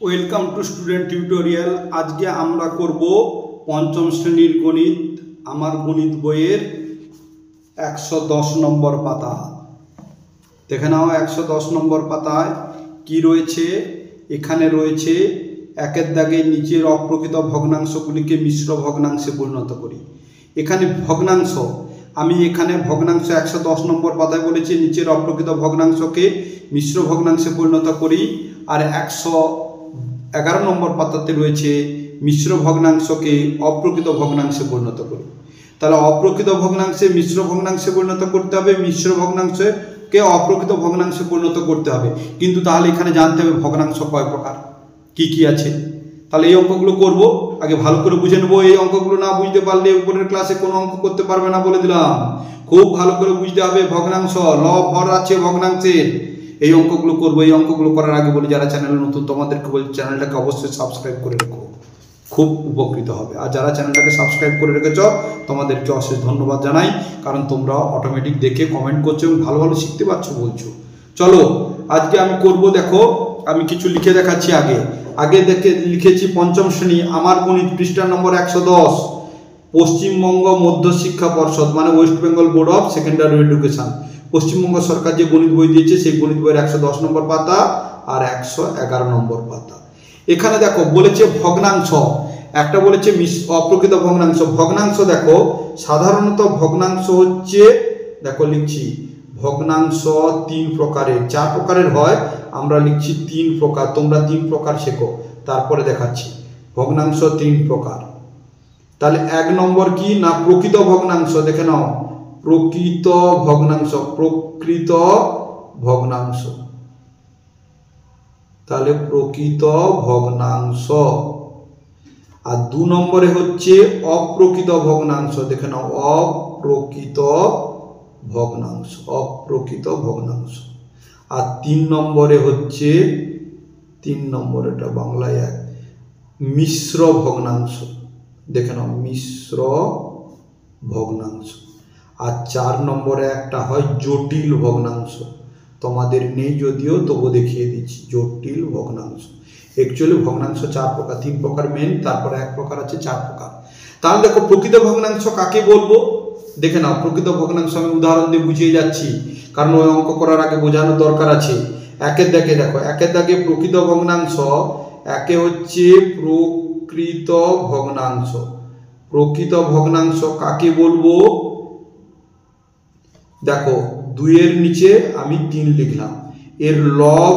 Welcome to student tutorial. আজকে আমরা করব পঞ্চম শ্রেণীর গণিত। আমার গণিত বইয়ের 110 নম্বর পাতা। দেখে নাও 110 নম্বর পাতায় কি রয়েছে। এখানে রয়েছে একের দাগে নিচের অপ্রকৃত ভগ্নাংশগুলিকে মিশ্র ভগ্নাংশে পরিণত করি। এখানে ভগ্নাংশ, আমি এখানে ভগ্নাংশ 110 নম্বর পাতায় বলেছি নিচের অপ্রকৃত ভগ্নাংশকে মিশ্র ভগ্নাংশে পরিণত করি। আর 111 নম্বর পাতাতে রয়েছে মিশ্র ভগ্নাংশকে অপ্রকৃত ভগ্নাংশে পরিণত করি। তাহলে অপ্রকৃত ভগ্নাংশে মিশ্র ভগ্নাংশে পরিণত করতে হবে, মিশ্র ভগ্নাংশকে অপ্রকৃত ভগ্নাংশে পরিণত করতে হবে। কিন্তু তাহলে এখানে জানতে হবে ভগ্নাংশ কয় প্রকার, কি কি আছে। তাহলে এই অঙ্কগুলো করব, আগে ভালো করে বুঝে নেবো। এই অঙ্কগুলো না বুঝতে পারলে উপরের ক্লাসে কোনো অঙ্ক করতে পারবে না, বলে দিলাম। খুব ভালো করে বুঝতে হবে ভগ্নাংশ, লব হর আছে ভগ্নাংশের। এই অঙ্কগুলো করবো। এই অঙ্কগুলো করার আগে বলি, যারা চ্যানেলে নতুন তোমাদেরকে বলি চ্যানেলটাকে অবশ্যই সাবস্ক্রাইব করে রেখো, খুব উপকৃত হবে। আর যারা চ্যানেলটাকে সাবস্ক্রাইব করে রেখেছ তোমাদেরকে অশেষ ধন্যবাদ জানাই, কারণ তোমরা অটোমেটিক দেখে কমেন্ট করছো এবং ভালো ভালো শিখতে পারছো বলছো। চলো আজকে আমি করব, দেখো আমি কিছু লিখে দেখাচ্ছি। আগে দেখে লিখেছি পঞ্চম শ্রেণী আমার গণিত, পৃষ্ঠা নম্বর 110, পশ্চিমবঙ্গ মধ্য শিক্ষা পর্ষদ, মানে West Bengal Board of Secondary Education. Paschimbanga সরকার যে গণিত বই দিয়েছে সেই গণিত বইয়ের 110 নম্বর পাতা আর 111 নম্বর পাতা। এখানে দেখো বলেছে ভগ্নাংশ, একটা বলেছে অপ্রকৃত ভগ্নাংশ। ভগ্নাংশ দেখো সাধারণত ভগ্নাংশ হচ্ছে, দেখো লিখছি ভগ্নাংশ 3 প্রকারের, 4 প্রকারের হয়, আমরা লিখছি 3 প্রকার। তোমরা 3 প্রকার শেখো, তারপরে দেখাচ্ছি। ভগ্নাংশ 3 প্রকার। তাহলে 1 নম্বর কি না প্রকৃত ভগ্নাংশ। দেখে নাও প্রকৃত ভগ্নাংশ, প্রকৃত ভগ্নাংশ। তাহলে প্রকৃত ভগ্নাংশ। আর 2 নম্বরে হচ্ছে অপ্রকৃত ভগ্নাংশ। দেখে নাও অপ্রকৃত ভগ্নাংশ, অপ্রকৃত ভগ্নাংশ। আর 3 নম্বরে হচ্ছে 3 নম্বর, এটা বাংলায় 1, মিশ্র ভগ্নাংশ। দেখে নাও মিশ্র ভগ্নাংশ। আর 4 নম্বরে একটা হয় জটিল ভগ্নাংশ। তোমাদের নেই যদিও, তবু দেখিয়ে দিচ্ছি জটিল ভগ্নাংশ। অ্যাকচুয়ালি ভগ্নাংশ 4 প্রকার, 3 প্রকার মেন, তারপরে 1 প্রকার আছে, 4 প্রকার। তাহলে দেখো প্রকৃত ভগ্নাংশ কাকে বলবো। দেখে নাও প্রকৃত ভগ্নাংশ আমি উদাহরণ দিয়ে বুঝিয়ে যাচ্ছি, কারণ ওই অঙ্ক করার আগে বোঝানোর দরকার আছে। একের দাগে দেখো, একের দাগে প্রকৃত ভগ্নাংশ, একে হচ্ছে প্রকৃত ভগ্নাংশ। প্রকৃত ভগ্নাংশ কাকে বলবো, দেখো 2 এর নিচে আমি 3 লিখলাম, এর লব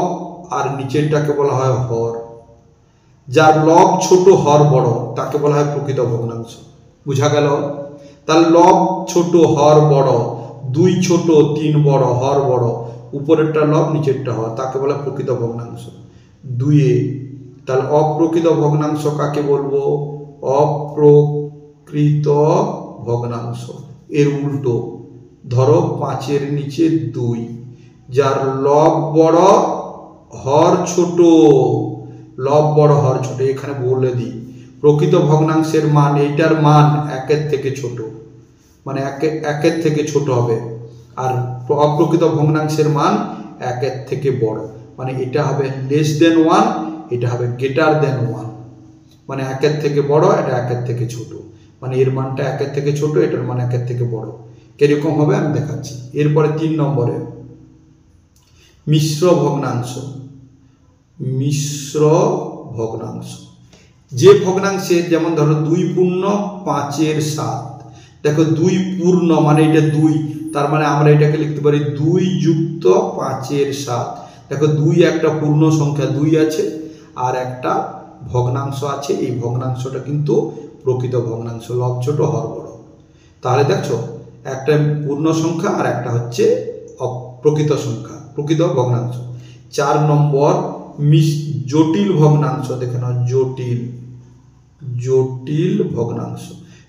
আর নিচেরটাকে বলা হয় হর। যার লব ছোট হর বড় তাকে বলা হয় প্রকৃত ভগ্নাংশ। বুঝা গেল? তাহলে লব ছোট হর বড়, 2 ছোট 3 বড় হর বড়, উপরেরটা লব নিচেরটা হর, তাকে বলা প্রকৃত ভগ্নাংশ 2 এ। তাহলে অপ্রকৃত ভগ্নাংশ কাকে বলবো, অপ্রকৃত ভগ্নাংশ এর উল্টো। ধরো 5 এর নিচে 2, যার লব বড় হর ছোট, লব বড় হর ছোট। এখানে বলে দিই প্রকৃত ভগ্নাংশের মান, এইটার মান 1 এর থেকে ছোট, মানে 1 এর থেকে ছোট হবে। আর অপ্রকৃত ভগ্নাংশের মান 1 এর থেকে বড়, মানে এটা হবে লেস দেন 1, এটা হবে গ্রেটার দেন 1। মানে 1 এর থেকে বড়, এটা 1 এর থেকে ছোট, মানে এর মানটা 1 এর থেকে ছোট, এটার মান 1 এর থেকে বড়। কিরকম হবে আমি দেখাচ্ছি। এরপরে 3 নম্বরে মিশ্র ভগ্নাংশ। মিশ্র ভগ্নাংশ যে ভগ্নাংশের, যেমন ধরো 2 পূর্ণ 5 এর 7। দেখো 2 পূর্ণ মানে এটা 2, তার মানে আমরা এটাকে লিখতে পারি 2 যুক্ত 5 এর 7। দেখো 2 একটা পূর্ণ সংখ্যা 2 আছে, আর একটা ভগ্নাংশ আছে। এই ভগ্নাংশটা কিন্তু প্রকৃত ভগ্নাংশ, লব ছোট হর বড়। তাহলে দেখছো একটা পূর্ণ সংখ্যা আর একটা হচ্ছে অপ্রকৃত সংখ্যা, প্রকৃত ভগ্নাংশ। 4 নম্বর জটিল ভগ্নাংশ। দেখে নাও জটিল, জটিল ভগ্নাংশ।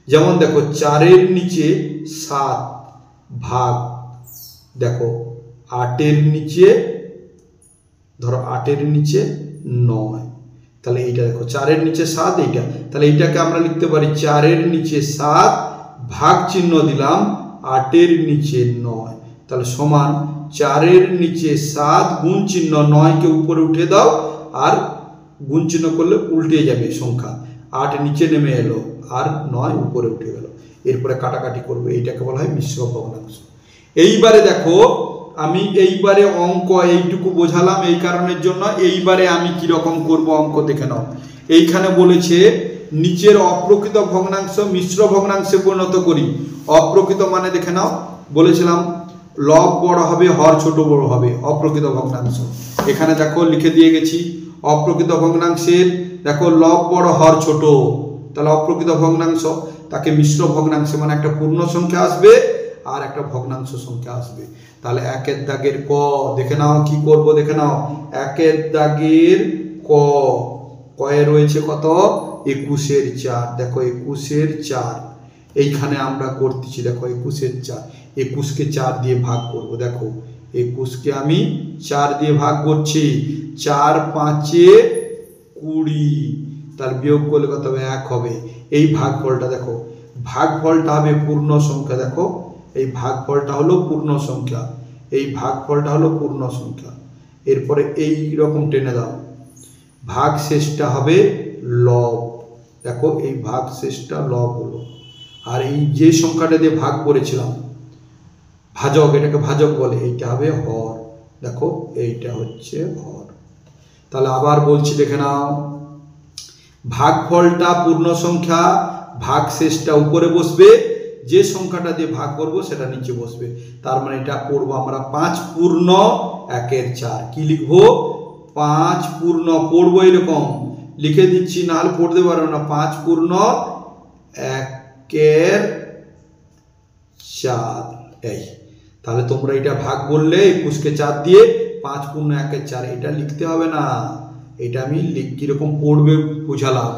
যেমন দেখো 4 এর নিচে 7 ভাগ, দেখো 8 এর নিচে, ধরো 8 এর নিচে 9। তাহলে এইটা দেখো 4 এর নিচে 7, এইটা। তাহলে এইটাকে আমরা লিখতে পারি 4 এর নিচে 7 ভাগ চিহ্ন দিলাম 8 এর নিচে 9। তাহলে সমান 4 এর নিচে 7 গুণ চিহ্ন 9 কে উপরে উঠে দাও, আর গুণ চিহ্ন করলে উল্টে যাবে সংখ্যা, 8 নিচে নেমে এলো আর 9 উপরে উঠে গেল, এরপরে কাটাকাটি করবে, এইটাকে বলা হয় মিশ্র ভগ্নাংশ। এইবারে দেখো আমি এইবারে অঙ্ক এইটুকু বোঝালাম এই কারণের জন্য, এইবারে আমি কিরকম করব অঙ্ক দেখে নাও। এইখানে বলেছে নিচের অপ্রকৃত ভগ্নাংশ মিশ্র ভগ্নাংশে পরিণত করি। অপ্রকৃত মানে দেখে নাও, বলেছিলাম লব বড় হবে হর ছোট বড় হবে, অপ্রকৃত ভগ্নাংশ। এখানে দেখো লিখে দিয়ে গেছি অপ্রকৃত ভগ্নাংশের, দেখো লব বড় হর ছোট, তাহলে অপ্রকৃত ভগ্নাংশ, তাকে মিশ্র ভগ্নাংশে মানে একটা পূর্ণ সংখ্যা আসবে আর একটা ভগ্নাংশ সংখ্যা আসবে। তাহলে একের দাগের ক দেখে নাও কি করব দেখে নাও, একের দাগের ক, কয়ে রয়েছে কত 21 এর 4, দেখো 21 এর 4, এইখানে আমরা করতেছি দেখো 21 এর 4, 21 কে 4 দিয়ে ভাগ করব, দেখো 21 কে আমি 4 দিয়ে ভাগ করছি, 4 5 এ 20, তার বিয়োগ করলে কত হবে 1 হবে। এই ভাগফলটা দেখো, ভাগফলটা হবে পূর্ণ সংখ্যা, দেখো এই ভাগফলটা হলো পূর্ণ সংখ্যা, এই ভাগফলটা হলো পূর্ণ সংখ্যা। এরপরে এই রকম টেনে দাও, ভাগ শেষটা হবে লব, দেখো এই ভাগ শেষটা লব হলো, আর এই যে সংখ্যাটা দিয়ে ভাগ করেছিলাম ভাজক, এটাকে ভাজক বলে, এইটা হবে হর, দেখো এইটা হচ্ছে হর। তাহলে আবার বলছি দেখে নাও, ভাগফলটা পূর্ণ সংখ্যা, ভাগ শেষটা উপরে বসবে, যে সংখ্যাটা দিয়ে ভাগ করব সেটা নিচে বসবে। তার মানে এটা পড়বো আমরা 5 পূর্ণ 1 এর 4, কি লিখবো 5 পূর্ণ, পড়বো এরকম লিখে দিচ্ছি, নাহলে পড়তে পারবো না, 5 পূর্ণ 1 এর 4, এই। তাহলে তোমরা এটা ভাগ বললে 21 কে 4 দিয়ে 5 পূর্ণ 1 এর 4, এটা লিখতে হবে না, এটা আমি কিরকম পড়বে বুঝালাম।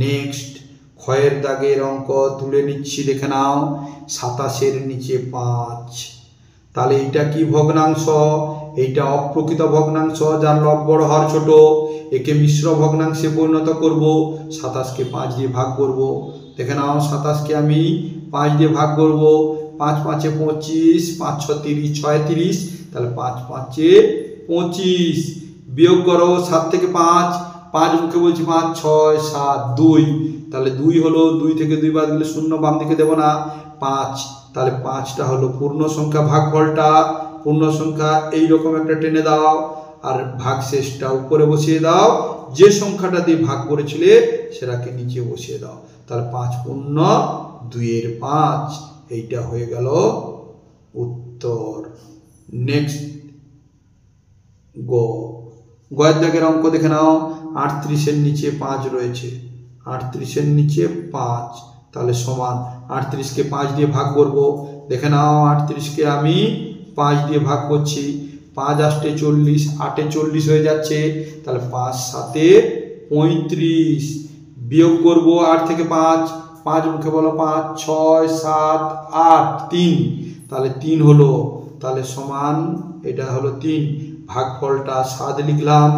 নেক্সট ক্ষয়ের দাগের অঙ্ক তুলে নিচ্ছি দেখে নাও, 27 এর নিচে 5, তাহলে এইটা কি ভগ্নাংশ, এইটা অপ্রকৃত ভগ্নাংশ যার লব বড় হর ছোট, একে মিশ্র ভগ্নাংশে পরিণত করব, 27 কে 5 দিয়ে ভাগ করব, দেখে নাও 27 কে আমি 5 দিয়ে ভাগ করব, 5 5 এ 25, 5 6 30, 6 30, তাহলে 5 5 এ 25, বিয়োগ করো 7 থেকে 5, 5 মুখে বলছি 5 6 7 2, তাহলে 2 হলো, 2 থেকে 2 বাদ দিলে 0 বাম দিকে দেব না 5, তাহলে 5টা হলো পূর্ণ সংখ্যা, ভাগফলটা পূর্ণ সংখ্যা, এইরকম একটা টেনে দাও আর ভাগ শেষটা উপরে বসিয়ে দাও, যে সংখ্যাটা দিয়ে ভাগ করেছিলে সেটাকে নিচে বসিয়ে দাও, তাহলে 5 পূর্ণ 2 এর 5, এইটা হয়ে গেল উত্তর। নেক্সট গয়ের দাগের অঙ্ক দেখে নাও, 38 এর নিচে 5 রয়েছে, 38 এর নিচে 5, তাহলে সমান 38 কে 5 দিয়ে ভাগ করব, দেখে নাও 38 কে আমি 5 দিয়ে ভাগ করছি, 5 8 এ 40, 8 এ 40 হয়ে যাচ্ছে, তাহলে 5 7 এ 35, বিয়োগ করব 8 থেকে 5, 5 মুখে বলো 5 6 7 8 3, তাহলে 3 হলো, তাহলে সমান এটা হলো 3, ভাগফলটা 7 লিখলাম,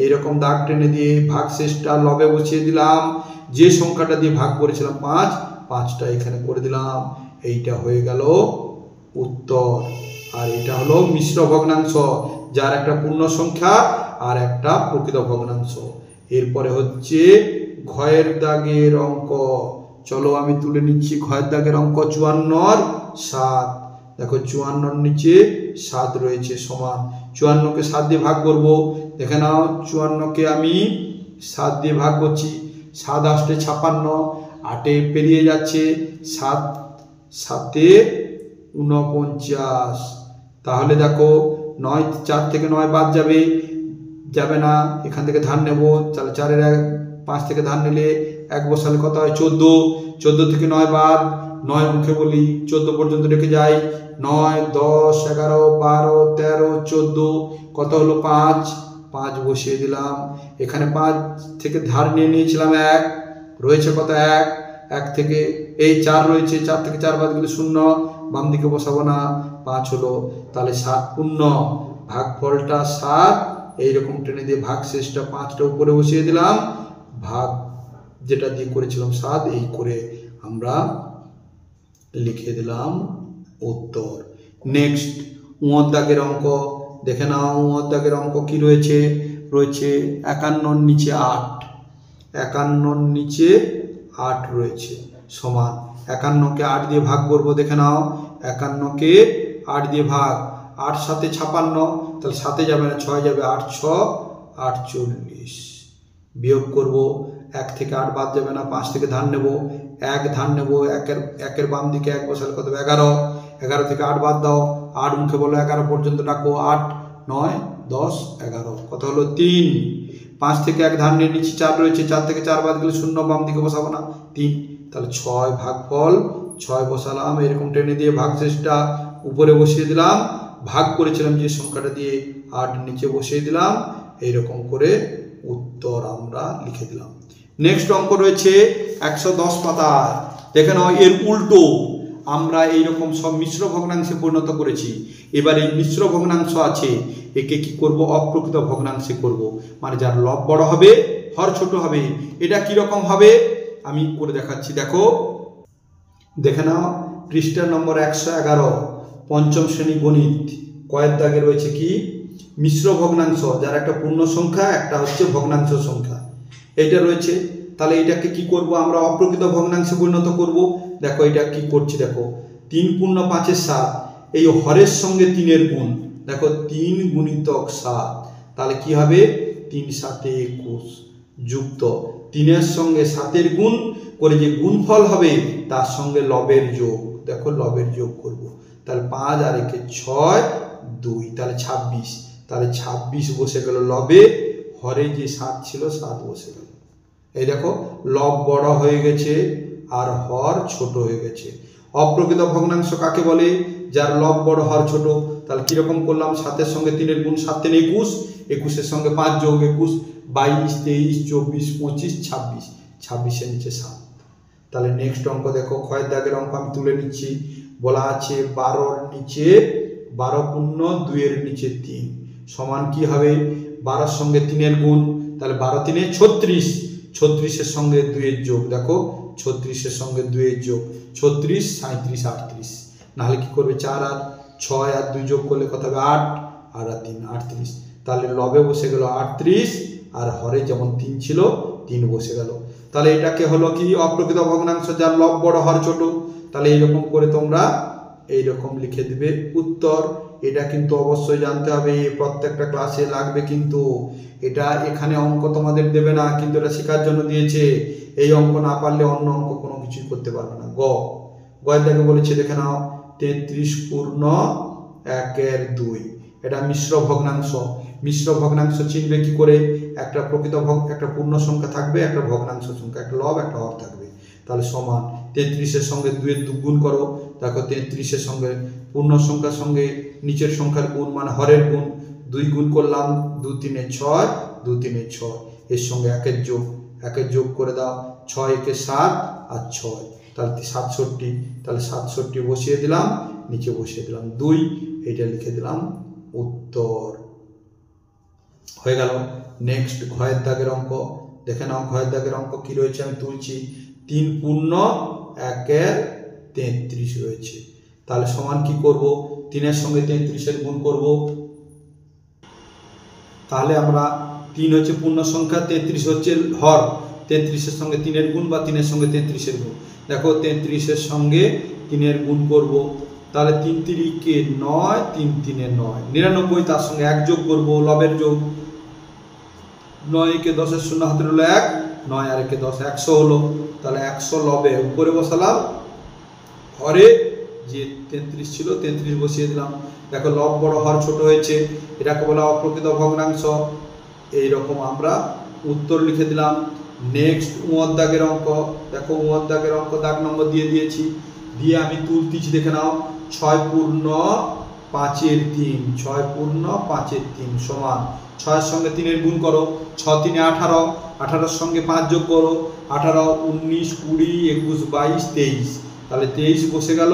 এইরকম দাগ টেনে দিয়ে ভাগ শেষটা লবে বসিয়ে দিলাম, যে সংখ্যাটা দিয়ে ভাগ করেছিলাম 5, 5টা এখানে করে দিলাম, এইটা হয়ে গেল উত্তর। আর এটা হলো মিশ্র ভগ্নাংশ যার একটা পূর্ণ সংখ্যা আর একটা প্রকৃত ভগ্নাংশ। এরপরে হচ্ছে ঘয়ের দাগের অঙ্ক, চলো আমি তুলে নিচ্ছি ঘয়ের দাগের অঙ্ক 54 এর 7, দেখো 54 এর নিচে 7 রয়েছে, সমান 54 কে 7 দিয়ে ভাগ করব, দেখে নাও 54 কে আমি 7 দিয়ে ভাগ করছি, 7 8 এ 56, 8 এ পেরিয়ে যাচ্ছে, 7 7 এ 49, তাহলে দেখো 9 4 থেকে 9 বাদ যাবে, যাবে না, এখান থেকে ধার নেব, তাহলে 4 এর 5 থেকে ধার নিলে 1 বসালে কত হয় 14, 14 থেকে 9 বাদ, 9 মুখে বলি 14 পর্যন্ত রেখে যাই, 9 10 11 12 13 14, কত হলো 5, 5 বসিয়ে দিলাম, এখানে 5 থেকে ধার নিয়ে নিয়েছিলাম 1, রয়েছে কত 1, 1 থেকে এই 4 রয়েছে, 4 থেকে 4 বাদ গেলে 0, বাম দিকে বসাবো না, 5 হলো, তাহলে 7 পূর্ণ, ভাগফলটা 7, এইরকম টেনে দিয়ে ভাগ শেষটা 5টা উপরে বসিয়ে দিলাম, ভাগ যেটা দিয়ে করেছিলাম 7, এই করে আমরা লিখে দিলাম উত্তর। নেক্সট উঁয়োর দাগের অঙ্ক দেখে নাও, উঁয়োর দাগের অঙ্ক কি রয়েছে, রয়েছে 51 নিচে 8, 51 নিচে 8 রয়েছে সমান 51কে 8 দিয়ে ভাগ করব। দেখে নাও 51কে 8 দিয়ে ভাগ, 8 সাথে 56, তাহলে সাথে যাবে না 6 যাবে, 8 6 48। বিয়োগ করব, 1 থেকে 8 বাদ যাবে না, 5 থেকে ধান নেব, 1 ধান নেব, একের বাম দিকে 1 বসালে কত হবে 11, 11 থেকে 8 বাদ দাও, 8 মুখে বলো 11 পর্যন্ত ডাকো, 8 9 10 11, কত হলো 3। 5 থেকে 1 ধান নিয়ে নিচে 4 রয়েছে, 4 থেকে 4 বাদ গেলে 0 বাম দিকে বসাবো না 3, তাহলে 6 ভাগফল 6 বসালাম, এরকম টেনে দিয়ে ভাগশেষটা উপরে বসিয়ে দিলাম, ভাগ করেছিলাম যে সংখ্যাটা দিয়ে 8 নিচে বসিয়ে দিলাম, এইরকম করে উত্তর আমরা লিখে দিলাম। নেক্সট অঙ্ক রয়েছে 110 পাতায়। দেখে নাও এর উল্টো আমরা এইরকম সব মিশ্র ভগ্নাংশে পরিণত করেছি। এবার এই মিশ্র ভগ্নাংশ আছে, একে কি করব অপ্রকৃত ভগ্নাংশে করব, মানে যার লব বড় হবে হর ছোট হবে। এটা কি রকম হবে আমি করে দেখাচ্ছি। দেখো দেখে নাও পৃষ্ঠা নম্বর 111 পঞ্চম শ্রেণী গণিত, কয়ের দাগে রয়েছে কি মিশ্র ভগ্নাংশ, যার একটা পূর্ণ সংখ্যা একটা হচ্ছে ভগ্নাংশ সংখ্যা, এইটা রয়েছে। তাহলে এটাকে কি করব আমরা অপ্রকৃত ভগ্নাংশে পরিণত করব। দেখো এটা কি করছি, দেখো 3 পূর্ণ 5 7, এই হরের সঙ্গে 3-এর গুণ, দেখো 3 গুণিতক 7, তাহলে কি হবে 3 7 21 যুক্ত 3-এর সঙ্গে 7-এর গুণ করে যে গুণফল হবে তার সঙ্গে লবের যোগ, দেখো লবের যোগ করব, তাহলে 5 আর 1 6 2, তাহলে 26, তাহলে 26 বসে গেল লবে, হরে যে 7 ছিল 7 বসে গেল। এই দেখো লব বড় হয়ে গেছে আর হর ছোট হয়ে গেছে। অপ্রকৃত ভগ্নাংশ কাকে বলে, যার লব বড় হর ছোট। তাহলে কিরকম করলাম, 7-এর সঙ্গে 3-এর গুণ, 7 3 21, 21-এর সঙ্গে 5 যোগ 21 22 23 24 25 26, 26-এর নিচে 7। তাহলে নেক্সট অঙ্ক দেখো, ক্ষয়ের দাগের অঙ্ক আমি তুলে নিচ্ছি। বলা আছে 12-এর নিচে 12 পূর্ণ 2-এর নিচে 3 সমান কি হবে, 12-এর সঙ্গে 3-এর গুণ, তাহলে 12 3 36, 36-এর সঙ্গে 2-এর যোগ, দেখো 36-এর সঙ্গে 2-এর যোগ 36 37 38, নাহলে কি করবে 4 আর 6 আর 2 যোগ করলে কত হবে 8 আর 3 38, তাহলে লবে বসে গেল 38 আর হরে যেমন 3 ছিল 3 বসে গেল। তাহলে এটাকে হলো কি অপ্রকৃত ভগ্নাংশ, যার লব বড় হর ছোট। তাহলে এইরকম করে তোমরা এইরকম লিখে দিবে উত্তর। এটা কিন্তু অবশ্যই জানতে হবে, প্রত্যেকটা ক্লাসে লাগবে কিন্তু। এটা এখানে অঙ্ক তোমাদের দেবে না, কিন্তু এটা শেখার জন্য দিয়েছে। এই অঙ্ক না পারলে অন্য অঙ্ক কোনো কিছুই করতে পারবে না। গয়ের দাগে বলেছে, দেখে নাও 33 পূর্ণ 1/2, এটা মিশ্র ভগ্নাংশ। মিশ্র ভগ্নাংশ চিনবে কি করে, একটা প্রকৃত একটা পূর্ণ সংখ্যা থাকবে, একটা ভগ্নাংশ সংখ্যা, একটা লব একটা হর থাকবে, তাহলে সমান 33-এর সঙ্গে 2-এর গুণ করো, দেখো 33-এর সঙ্গে পূর্ণ সংখ্যার সঙ্গে নিচের সংখ্যার গুণ মানে হরের গুণ, 2 গুণ করলাম 2 3 6 2 3 6, এর সঙ্গে 1-এর যোগ, 1-এর যোগ করে দাও, 6 1 7 আর 6, তাহলে 67, তাহলে 67 বসিয়ে দিলাম, নিচে বসিয়ে দিলাম 2, এইটা লিখে দিলাম উত্তর হয়ে গেল। নেক্সট ঘয়ের দাগের অঙ্ক দেখে নাও। ঘয়ের দাগের অঙ্ক কি রয়েছে আমি তুলছি, 3 পূর্ণ 1/33 রয়েছে। তাহলে সমান কি করব, 3-এর সঙ্গে 33-এর গুণ করব। তাহলে আমরা 3 হচ্ছে পূর্ণ সংখ্যা, 33 হচ্ছে হর, 33-এর সঙ্গে 3-এর গুণ বা 3-এর সঙ্গে 33-এর গুণ। দেখো 33-এর সঙ্গে 3-এর গুণ করব, তাহলে 3 3 কে 9, 3 3 9 99, তার সঙ্গে 1 যোগ করব, লবের যোগ, 9 কে 10-এর শূন্য হাতে হলো 1, 9 আর 1 10 100 হলো। তাহলে 100 লবে উপরে বসালাম, হরে যে 33 ছিল 33 বসিয়ে দিলাম। দেখো লব বড় হর ছোট হয়েছে, এটাকে বলা অপ্রকৃত ভগ্নাংশ। এইরকম আমরা উত্তর লিখে দিলাম। নেক্সট উঁয়ার দাগের অঙ্ক দেখো, উঁয়ার দাগের অঙ্ক দাগ নম্বর দিয়ে দিয়েছি, দিয়ে আমি তুলতেছি, দেখে নাও 6 পূর্ণ 5/3, 6 পূর্ণ 5/3 সমান 6-এর সঙ্গে 3-এর গুণ করো, 6 3 18, 18-এর সঙ্গে 5 যোগ করো, 18 19 20 21 22 23, তাহলে 23 বসে গেল,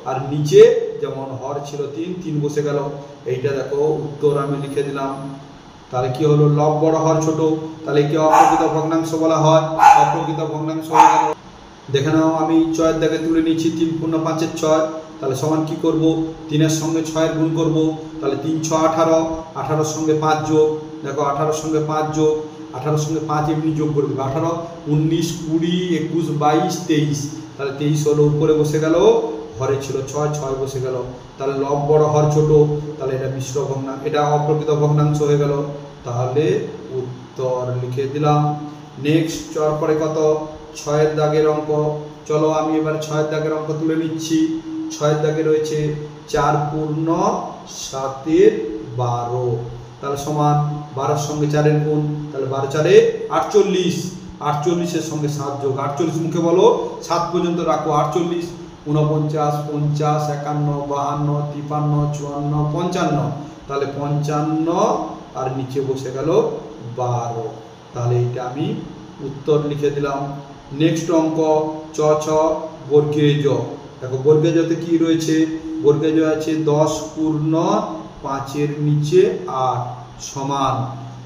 আর নিচে যেমন হর ছিল 3 3 বসে গেল। এইটা দেখো উত্তর আমি লিখে দিলাম। তাহলে কি হলো, লব বড় হর ছোট, তাহলে কি অপ্রকৃত ভগ্নাংশ বলা হয়, অপ্রকৃত ভগ্নাংশ হয়ে গেল। দেখে নাও আমি 6-এর দাগে তুলে নিচ্ছি, 3 পূর্ণ 5/6, তাহলে সমান কি করব, 3-এর সঙ্গে 6-এর গুণ করব, তাহলে 3 6 18, 18-এর সঙ্গে 5 যোগ, দেখো 18 সঙ্গে 5 যোগ, 18 সঙ্গে 5 এমনি যোগ করে দেবে, 18, 19, 20, 21, 22, 23, তাহলে 23 হলো, উপরে বসে গেল, হরে ছিল 6, 6 বসে গেল, তাহলে লব বড় হর ছোট, তাহলে এটা মিশ্র ভগ্নাংশ, এটা অপ্রকৃত ভগ্নাংশ হয়ে গেল, তাহলে উত্তর লিখে দিলাম। নেক্সট পরে কত 6 দাগের অঙ্ক, চলো আমি এবার 6 দাগের অঙ্ক তুলে নিচ্ছি। 6 দাগে রয়েছে 4 পূর্ণ 7 12, তাহলে সমান 12 সঙ্গে 4 এর গুণ, তাহলে 12 4 48, 48 এর সঙ্গে 7 যোগ, 48 মুখে বলো 7 পর্যন্ত রাখো, 48, 49, 50, 51, 52, 53, 54, 55, তাহলে 55 আর নিচে বসে গেল 12, তাহলে এটা আমি উত্তর লিখে দিলাম। নেক্সট অঙ্ক 6 বর্গীয় জ, দেখো বর্গীয় জতে কি রয়েছে, বর্গীয় জ আছে 10 পূর্ণ 5 এর নিচে 8 সমান,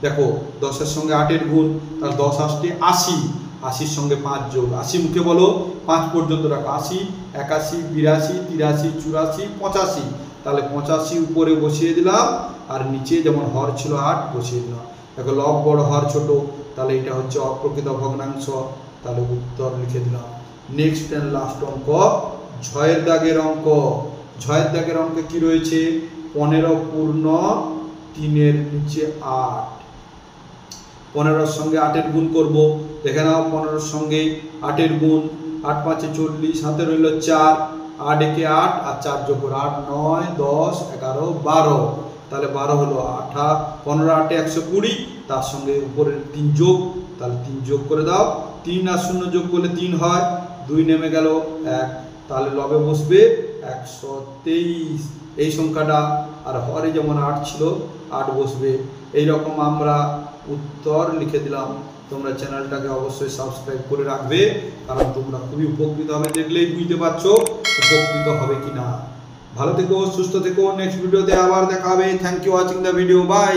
দেখো 10 এর সঙ্গে 8 এর গুণ, তাহলে 10 আসছে 80, 80 সঙ্গে 5 যোগ, 80 মুখে বলো 5 পর্যন্ত রাখো, 80, 81, 82, 83, 84, 85, তাহলে 85 উপরে বসিয়ে দিলাম, আর নিচে যেমন হর ছিল 8 বসিয়ে দিলাম। দেখো লব বড় হর ছোট, তাহলে এটা হচ্ছে অপ্রকৃত ভগ্নাংশ, তাহলে উত্তর লিখে দিলাম। নেক্সট এন্ড লাস্ট অঙ্ক 6 দাগের অঙ্ক, 6 দাগের অঙ্কে কি রয়েছে, 15 পূর্ণ 3 এর নিচে 8, 15 সঙ্গে 8 এর গুণ করব, দেখে নাও 15 সঙ্গে 8 এর গুণ, 8 5 40, হাতে রইল 4, 8 একে 8 আর 4 যোগ করে 8 9 10 11 12, তাহলে 12 হলো 8, 15 8 120, তার সঙ্গে উপরের 3 যোগ, তাহলে 3 যোগ করে দাও, 3 আর 0 যোগ করলে 3 হয়, 2 নেমে গেল 1, তাহলে লবে বসবে 123 এই সংখ্যাটা, আর হরে যেমন 8 ছিল 8 বসবে। এইরকম আমরা উত্তর লিখে দিলাম। তোমরা চ্যানেলটাকে অবশ্যই সাবস্ক্রাইব করে রাখবে, কারণ তোমরা খুবই উপকৃত হবে, দেখলেই বুঝতে পারছো উপকৃত হবে কিনা। ভালো থেকো, সুস্থ থেকো, নেক্সট ভিডিওতে আবার দেখা হবে। Thank you watching the video, by.